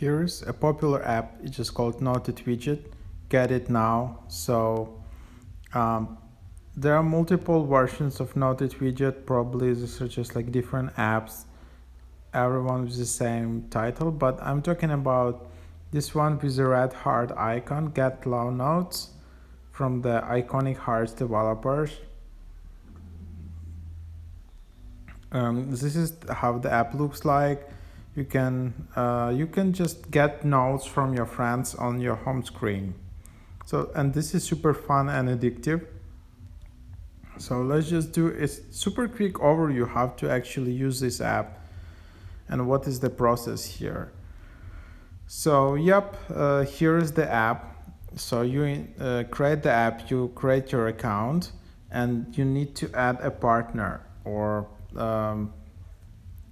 Here's a popular app. It's just called Noteit widget. Get it now. So there are multiple versions of Noteit widget. Probably these are just like different apps, everyone with the same title, but I'm talking about this one with the red heart icon. Get low notes from the Iconic Hearts developers. This is how the app looks like. You can just get notes from your friends on your home screen. And this is super fun and addictive. So let's just do a super quick overview how to actually use this app and what is the process here. So here is the app. So you create the app, you create your account, and you need to add a partner or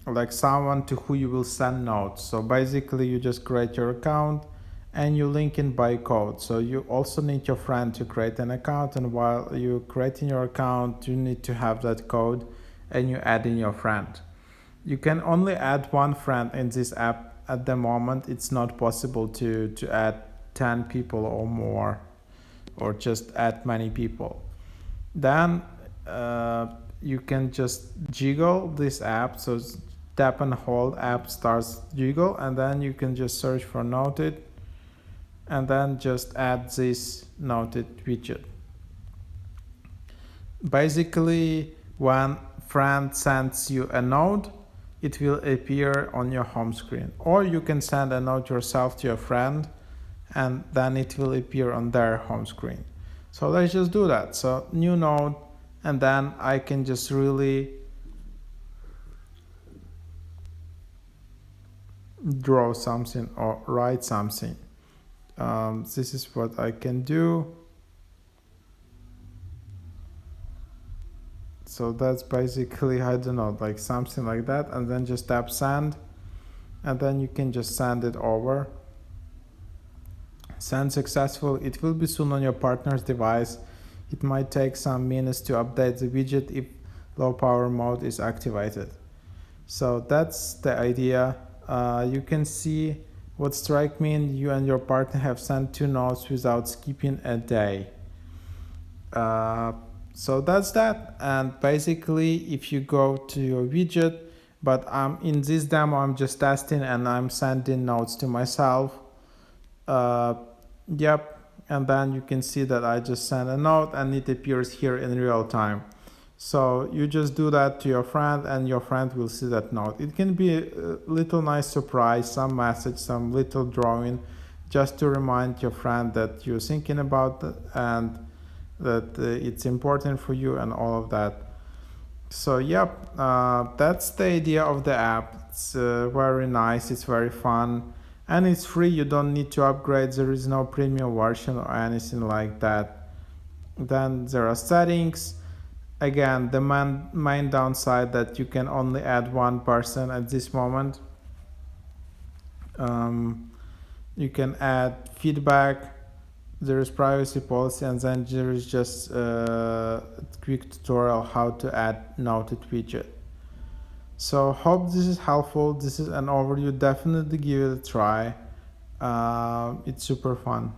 like someone to who you will send notes. So basically you just create your account and you link in by code. So you also need your friend to create an account, and while you're creating your account you need to have that code and you add in your friend. You can only add one friend in this app at the moment. It's not possible to add 10 people or more, or just add many people. Then you can just jiggle this app. So tap and hold, app starts jiggle, and then you can just search for Noteit and then just add this Noteit widget. Basically, when friend sends you a note, it will appear on your home screen, or you can send a note yourself to your friend and then it will appear on their home screen. So let's just do that. So new note, and then I can just really draw something or write something. This is what I can do. So that's basically, I don't know, like something like that, and then just tap send, and then you can just send it over. Send successful. It will be soon on your partner's device. It might take some minutes to update the widget if low power mode is activated. So that's the idea. You can see what strike me, you and your partner have sent 2 notes without skipping a day. So that's that. And basically, if you go to your widget, but in this demo I'm just testing and I'm sending notes to myself. And then you can see that I just sent a note and it appears here in real time. So you just do that to your friend and your friend will see that note. It can be a little nice surprise, some message, some little drawing, just to remind your friend that you're thinking about it and that it's important for you and all of that. So that's the idea of the app. It's very nice, it's very fun, and it's free. You don't need to upgrade. There is no premium version or anything like that. Then there are settings. Again, the main downside that you can only add one person at this moment. You can add feedback. There is privacy policy, and then there is just a quick tutorial how to add Noteit widget. So hope this is helpful. This is an overview. Definitely give it a try. It's super fun.